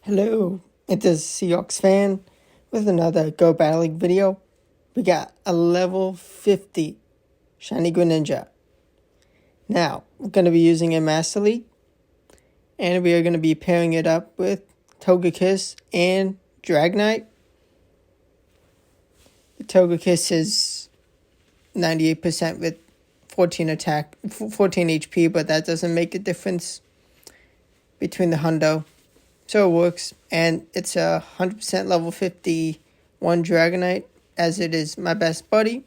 Hello, it is SeahawksFan with another Go Battle League video. We got a level 50 Shiny Greninja. Now, we're going to be using a Master League, and we are going to be pairing it up with Togekiss and Dragonite. The Togekiss is 98% with 14 attack, 14 HP, but that doesn't make a difference between the hundo. So it works, and it's a 100% level 51 Dragonite, as it is my best buddy.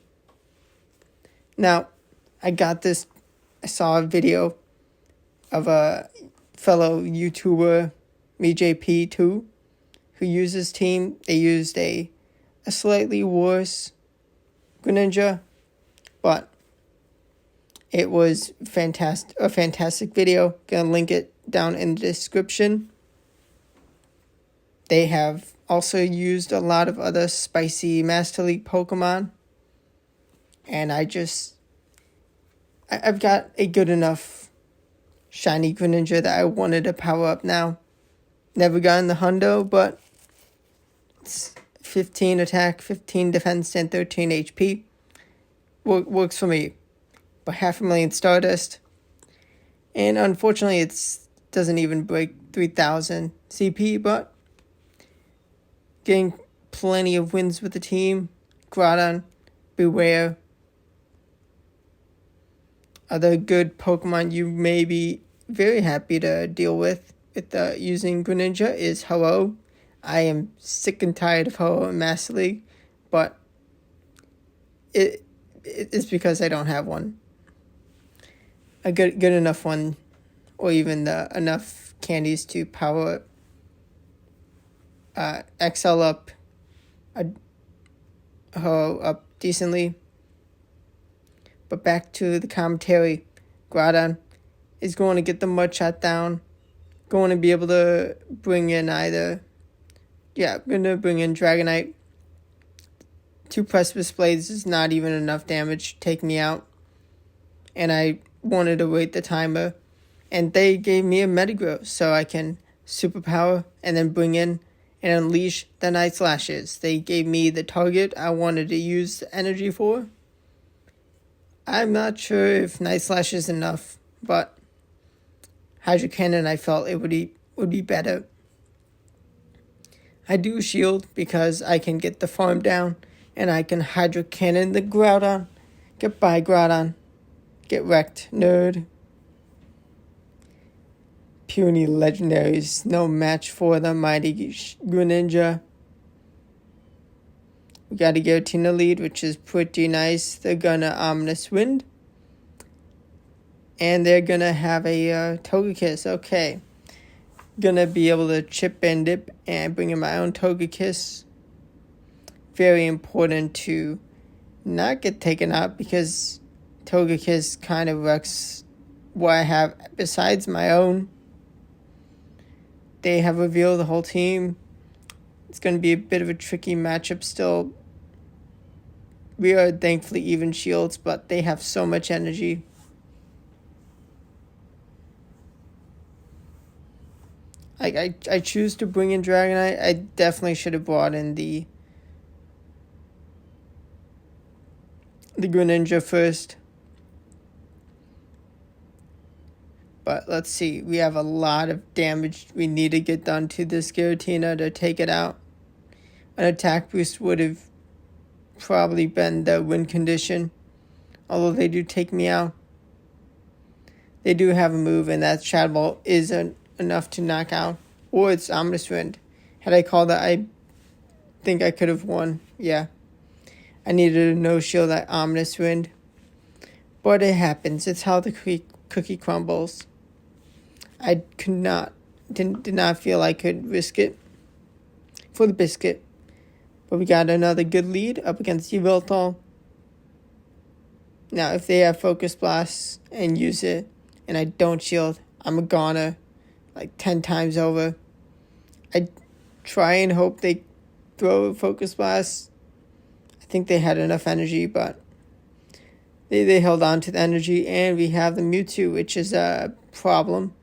Now, I saw a video of a fellow YouTuber, MeJP2, who used his team. They used a slightly worse Greninja, but it was a fantastic video. Gonna link it down in the description. They have also used a lot of other spicy Master League Pokemon. And I've got a good enough Shiny Greninja that I wanted to power up now. Never gotten the hundo, but it's 15 attack, 15 defense, and 13 HP. Works for me. But 500,000 Stardust. And unfortunately, it doesn't even break 3,000 CP, but getting plenty of wins with the team. Groudon, Beware. Other good Pokemon you may be very happy to deal with using Greninja is Hello. I am sick and tired of Hello in Master League, but it's because I don't have one. A good enough one, or even enough candies to power XL up up decently. But back to the commentary. Groudon is going to get the mud shot down. Going to be able to bring in going to bring in Dragonite. 2 Precipice Blades is not even enough damage to take me out. And I wanted to wait the timer. And they gave me a Metagross so I can superpower and then bring in and unleash the Night Slashes. They gave me the target I wanted to use the energy for. I'm not sure if Night Slash is enough, but Hydro Cannon, I felt it would be better. I do shield because I can get the farm down, and I can Hydro Cannon the Groudon. Goodbye, Groudon. Get wrecked, nerd. Puny legendaries, no match for the mighty Greninja. We got a Giratina lead, which is pretty nice. They're gonna Ominous Wind. And they're gonna have a Togekiss. Okay. Gonna be able to chip and dip and bring in my own Togekiss. Very important to not get taken out because Togekiss kind of wrecks what I have besides my own. They have revealed the whole team. It's going to be a bit of a tricky matchup still. We are thankfully even shields, but they have so much energy. I choose to bring in Dragonite. I definitely should have brought in the Greninja first. But let's see, we have a lot of damage we need to get done to this Giratina to take it out. An attack boost would have probably been the win condition, although they do take me out. They do have a move, and that Shadow Ball isn't enough to knock out, or it's Ominous Wind. Had I called that, I think I could have won. Yeah, I needed a no-shield that Ominous Wind, but it happens. It's how the cookie crumbles. I did not feel I could risk it for the biscuit. But we got another good lead up against Yveltal. Now, if they have Focus Blast and use it, and I don't shield, I'm a goner like 10 times over. I try and hope they throw a Focus Blast. I think they had enough energy, but they held on to the energy, and we have the Mewtwo, which is a problem.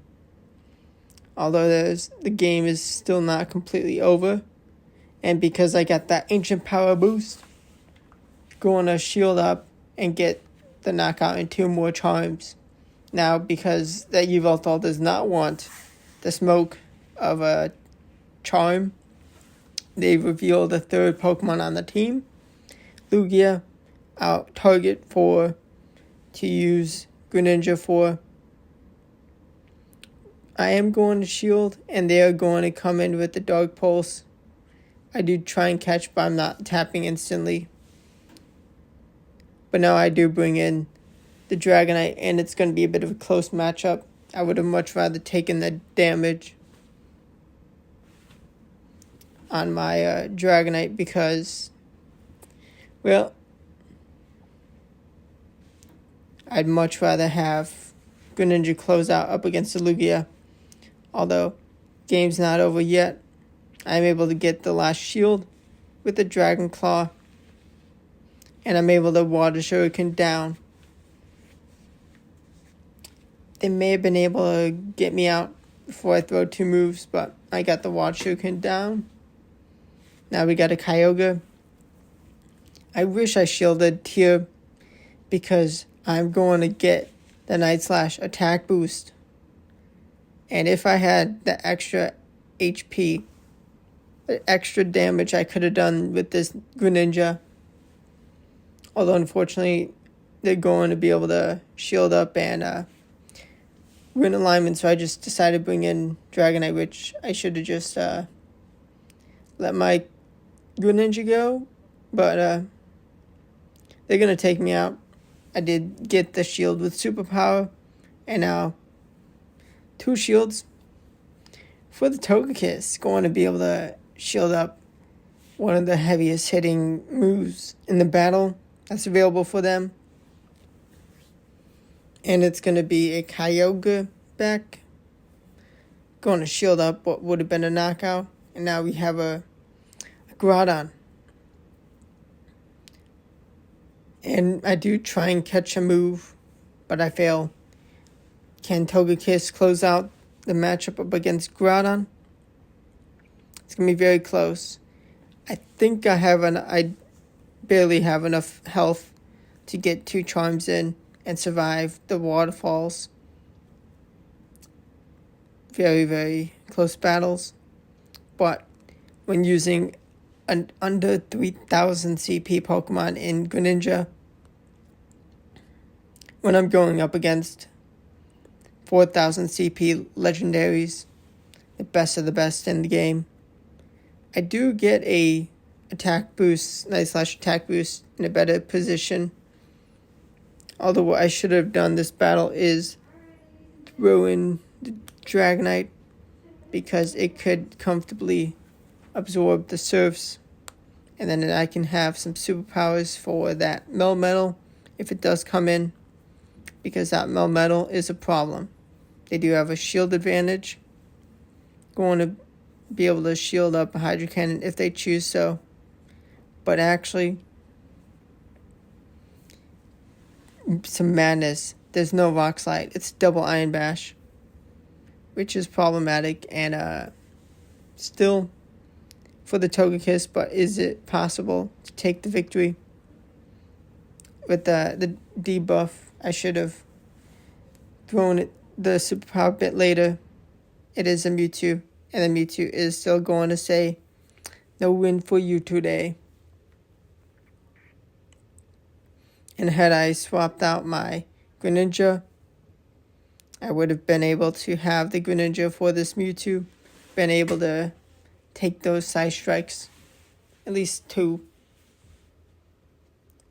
Although the game is still not completely over. And because I got that ancient power boost, going to shield up and get the knockout and 2 more charms. Now, because that Yveltal does not want the smoke of a charm, they revealed a 3rd Pokemon on the team, Lugia, our target to use Greninja for. I am going to shield, and they are going to come in with the Dark Pulse. I do try and catch, but I'm not tapping instantly. But now I do bring in the Dragonite, and it's going to be a bit of a close matchup. I would have much rather taken the damage on my Dragonite because, well, I'd much rather have Greninja close out up against the Lugia. Although, game's not over yet. I'm able to get the last shield with the Dragon Claw. And I'm able to Water Shuriken down. They may have been able to get me out before I throw 2 moves, but I got the Water Shuriken down. Now we got a Kyogre. I wish I shielded here because I'm going to get the Night Slash attack boost. And if I had the extra HP, the extra damage I could have done with this Greninja. Although, unfortunately, they're going to be able to shield up and win alignment. So I just decided to bring in Dragonite, which I should have just let my Greninja go. But they're going to take me out. I did get the shield with superpower. And now 2 shields for the Togekiss. Going to be able to shield up one of the heaviest hitting moves in the battle that's available for them. And it's going to be a Kyogre back. Going to shield up what would have been a knockout. And now we have a Groudon. And I do try and catch a move, but I fail. Can Togekiss close out the matchup up against Groudon? It's going to be very close. I think I barely have enough health to get 2 charms in and survive the waterfalls. Very, very close battles. But when using an under 3,000 CP Pokemon in Greninja, when I'm going up against 4,000 CP legendaries, the best of the best in the game, I do get a attack boost, Night Slash attack boost in a better position. Although what I should have done this battle is throw in the Dragonite because it could comfortably absorb the surfs. And then I can have some superpowers for that Melmetal if it does come in, because that Melmetal is a problem. They do have a shield advantage. Going to be able to shield up a Hydro Cannon if they choose so. But actually, some madness. There's no Rock Slide. It's double Iron Bash, which is problematic and still for the Togekiss, but is it possible to take the victory? With the debuff, I should have thrown it the superpower a bit later. It is a Mewtwo, and the Mewtwo is still going to say, no win for you today. And had I swapped out my Greninja, I would have been able to have the Greninja for this Mewtwo, been able to take those side strikes, at least 2.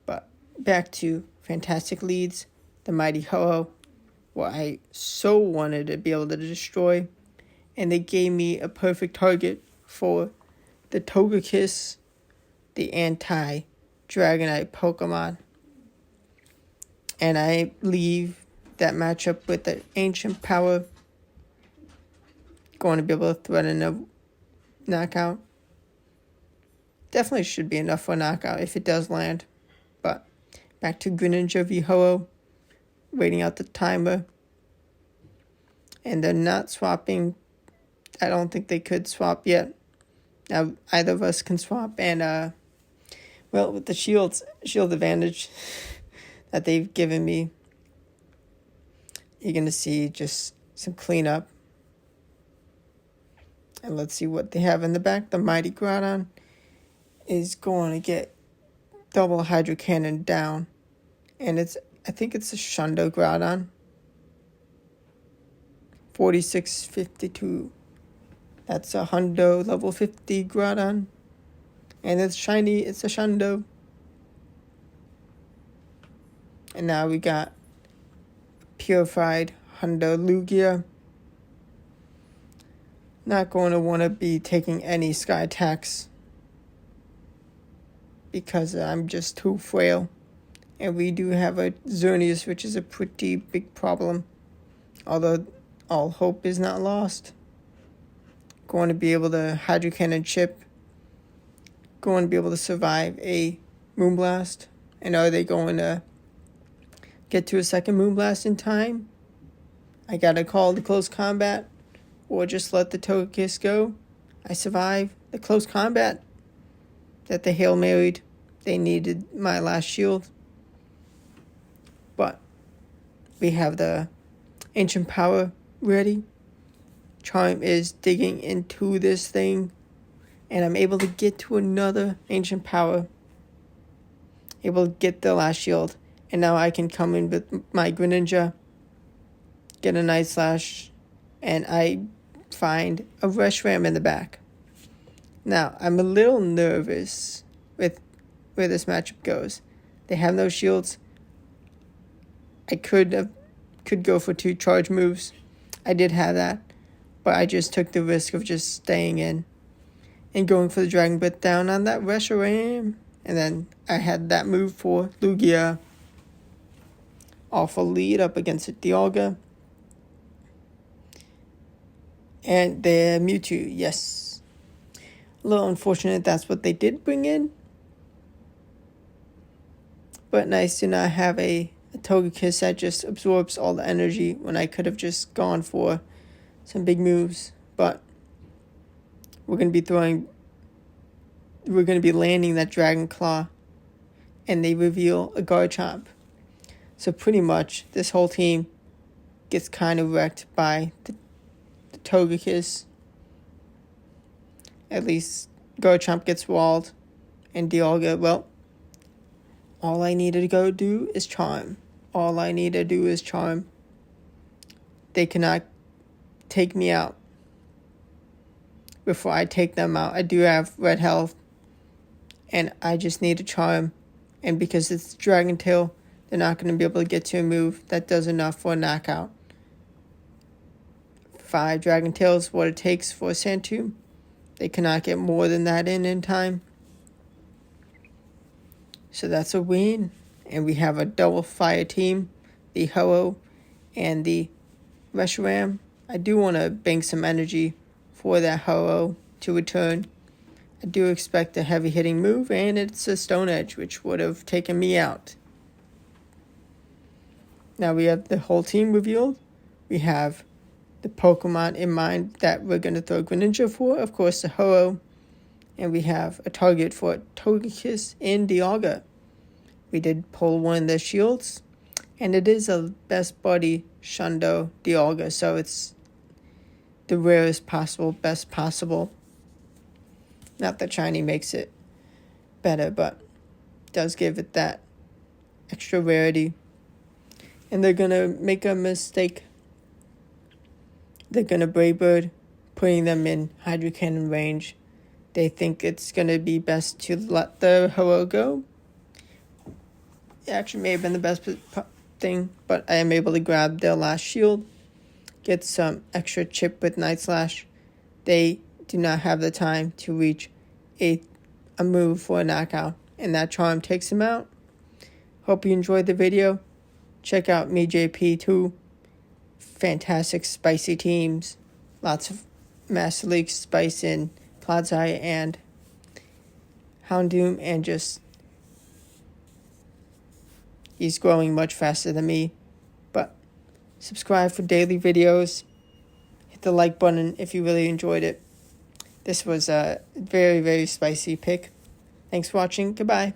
But back to fantastic leads, the mighty Ho-Oh, what I so wanted to be able to destroy, and they gave me a perfect target for the Togekiss, the anti-Dragonite Pokemon. And I leave that matchup with the Ancient Power. Going to be able to threaten a knockout. Definitely should be enough for a knockout if it does land. But back to Greninja v Ho-Oh. Waiting out the timer. And they're not swapping I don't think they could swap yet. Now either of us can swap, and well, with the shield advantage that they've given me, you're gonna see just some cleanup. And let's see what they have in the back. The Mighty Groudon is going to get double Hydro Cannon down. And I think it's a Shundo Groudon. 4652. That's a Hundo level 50 Groudon. And it's shiny, it's a Shundo. And now we got Purified Hundo Lugia. Not going to want to be taking any sky attacks because I'm just too frail. And we do have a Xerneas, which is a pretty big problem. Although all hope is not lost. Going to be able to Hydro Cannon chip. Going to be able to survive a Moonblast. And are they going to get to a second Moonblast in time? I gotta call the close combat. Or just let the Togekiss go. I survive the close combat that they Hail Married. They needed my last shield. But we have the Ancient Power ready. Charm is digging into this thing. And I'm able to get to another Ancient Power. Able to get the last shield. And now I can come in with my Greninja. Get a Night Slash. And I find a Reshiram in the back. Now, I'm a little nervous with where this matchup goes. They have no shields. I could go for 2 charge moves. I did have that. But I just took the risk of just staying in and going for the Dragon Breath down on that Reshiram. And then I had that move for Lugia. Off a lead up against Dialga. And their Mewtwo, yes. A little unfortunate that's what they did bring in. But nice to not have a Togekiss that just absorbs all the energy when I could have just gone for some big moves. But we're going to be landing that Dragon Claw. And they reveal a Garchomp. So pretty much this whole team gets kind of wrecked by the Togekiss. At least Garchomp gets walled. And Dialga, well, all I need to go do is Charm. All I need to do is Charm. They cannot take me out before I take them out. I do have red health. And I just need to Charm. And because it's Dragon Tail, they're not going to be able to get to a move that does enough for a knockout. 5 Dragon Tails, what it takes for a Sandtomb. They cannot get more than that in time. So that's a win. And we have a double fire team. The Ho-Oh and the Reshiram. I do want to bank some energy for that Ho-Oh to return. I do expect a heavy hitting move. And it's a Stone Edge, which would have taken me out. Now we have the whole team revealed. We have the Pokemon in mind that we're going to throw Greninja for. Of course, the Ho-Oh. And we have a target for Togekiss and Dialga. We did pull one of their shields. And it is a best buddy Shundo Dialga. So it's the rarest possible, best possible. Not that Shiny makes it better, but does give it that extra rarity. And they're going to make a mistake. They're going to Brave Bird, putting them in Hydro Cannon range. They think it's going to be best to let the Ho-Oh go. It actually may have been the best thing, but I am able to grab their last shield, get some extra chip with Night Slash. They do not have the time to reach a move for a knockout, and that Charm takes him out. Hope you enjoyed the video. Check out MeJP too. Fantastic spicy teams. Lots of Master League spice in Clodseye and Houndoom, and just he's growing much faster than me. But subscribe for daily videos. Hit the like button if you really enjoyed it. This was a very, very spicy pick. Thanks for watching. Goodbye.